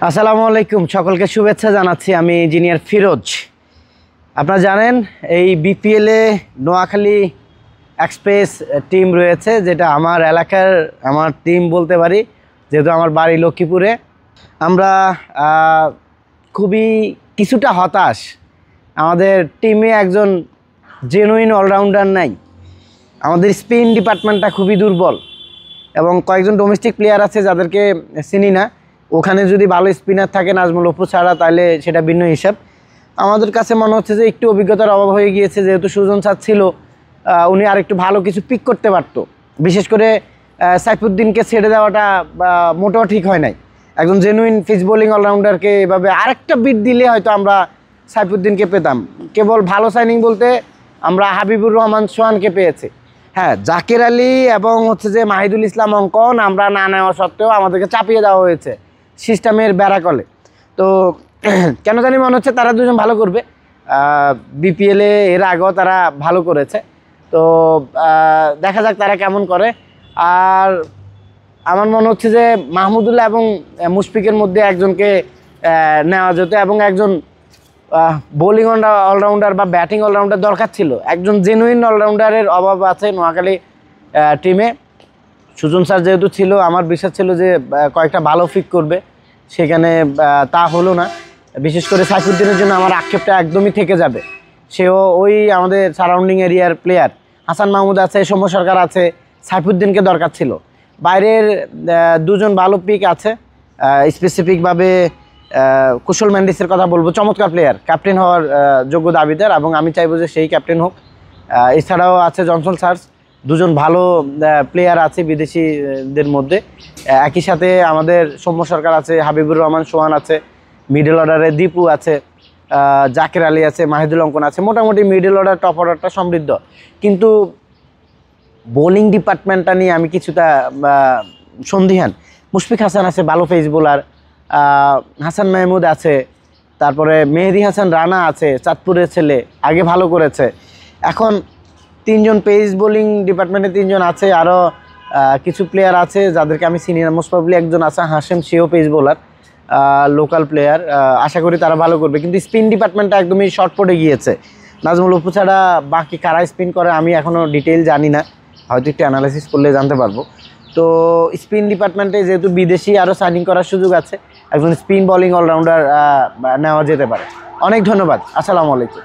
আসসালামু আলাইকুম, সকলকে শুভেচ্ছা জানাচ্ছি। আমি ইঞ্জিনিয়ার ফিরোজ। আপনারা জানেন এই বিপিএলে নোয়াখালী এক্সপ্রেস টিম রয়েছে, যেটা আমার এলাকার আমার টিম বলতে পারি, যেহেতু আমার বাড়ি লক্ষ্মীপুরে। আমরা খুবই কিছুটা হতাশ, আমাদের টিমে একজন জেনুইন অলরাউন্ডার নাই। আমাদের স্পিন ডিপার্টমেন্টটা খুবই দুর্বল এবং কয়েকজন ডোমেস্টিক প্লেয়ার আছে যাদেরকে চিনি না। ওখানে যদি ভালো স্পিনার থাকে নাজমুল অপু ছাড়া, তাহলে সেটা ভিন্ন হিসাব। আমাদের কাছে মনে হচ্ছে যে একটু অভিজ্ঞতার অভাব হয়ে গিয়েছে, যেহেতু সুজন স্যার ছিল, উনি আরেকটু ভালো কিছু পিক করতে পারতো। বিশেষ করে সাইফুদ্দিনকে ছেড়ে দেওয়াটা মোটেও ঠিক হয় নাই। একজন জেনুইন ফিস বোলিং অলরাউন্ডারকে এভাবে আরেকটা বিট দিলে হয়তো আমরা সাইফুদ্দিনকে পেতাম। কেবল ভালো সাইনিং বলতে আমরা হাবিবুর রহমান সোহানকে পেয়েছি। হ্যাঁ, জাকির আলী এবং যে মাহিদুল ইসলাম অঙ্কন আমরা না নেওয়া সত্ত্বেও আমাদেরকে চাপিয়ে দেওয়া হয়েছে সিস্টেমের ব্যারাকলে। তো কেন জানি মনে হচ্ছে তারা দুজন ভালো করবে। বিপিএলে এর আগেও তারা ভালো করেছে, তো দেখা যাক তারা কেমন করে। আর আমার মনে হচ্ছে যে মাহমুদুল্লাহ এবং মুশফিকের মধ্যে একজনকে নেওয়া যেত এবং একজন বোলিং অলরাউন্ডার বা ব্যাটিং অলরাউন্ডার দরকার ছিল। একজন জেনুইন অলরাউন্ডারের অভাব আছে নোয়াখালী টিমে। সুজন স্যার যেহেতু ছিল, আমার বিশ্বাস ছিল যে কয়েকটা ভালো ফিক করবে, সেখানে তা হলো না। বিশেষ করে সাইফুদ্দিনের জন্য আমার আক্ষেপটা একদমই থেকে যাবে। সেও ওই আমাদের সারাউন্ডিং এরিয়ার প্লেয়ার। হাসান মাহমুদ আছে, সৌম্য সরকার আছে, সাইফুদ্দিনকে দরকার ছিল। বাইরের দুজন ভালো পিক আছে, স্পেসিফিকভাবে কুশল ম্যান্ডিসের কথা বলবো। চমৎকার প্লেয়ার, ক্যাপ্টেন হওয়ার যোগ্য দাবিদার এবং আমি চাইবো যে সেই ক্যাপ্টেন হোক। এছাড়াও আছে জনসন সার্স, দুজন ভালো প্লেয়ার আছে বিদেশিদের মধ্যে। একই সাথে আমাদের সৌম্য সরকার আছে, হাবিবুর রহমান সোহান আছে, মিডল অর্ডারে দীপু আছে, জাকির আলী আছে, মাহিদুল অঙ্কন আছে। মোটামুটি মিডল অর্ডার টপ অর্ডারটা সমৃদ্ধ, কিন্তু বোলিং ডিপার্টমেন্টটা নিয়ে আমি কিছুটা সন্দিহান। মুশফিক হাসান আছে, ভালো পেস বোলার। হাসান মাহমুদ আছে, তারপরে মেহেদি হাসান রানা আছে, চাঁদপুরের ছেলে, আগে ভালো করেছে। এখন তিনজন পেস বোলিং ডিপার্টমেন্টে তিনজন আছে, আরও কিছু প্লেয়ার আছে যাদেরকে আমি চিনি না। মোস্ট প্রবলি একজন আছে হাশেম, সেও পেস বোলার, লোকাল প্লেয়ার। আশা করি তারা ভালো করবে, কিন্তু স্পিন ডিপার্টমেন্টটা একদমই শর্ট পড়ে গিয়েছে। নাজমুল অপু ছাড়া বাকি কারা স্পিন করে আমি এখনও ডিটেইল জানি না, হয়তো একটু অ্যানালাইসিস করলে জানতে পারবো। তো স্পিন ডিপার্টমেন্টে যেহেতু বিদেশি আরও সাইনিং করার সুযোগ আছে, একজন স্পিন বোলিং অলরাউন্ডার নেওয়া যেতে পারে। অনেক ধন্যবাদ। আসসালামু আলাইকুম।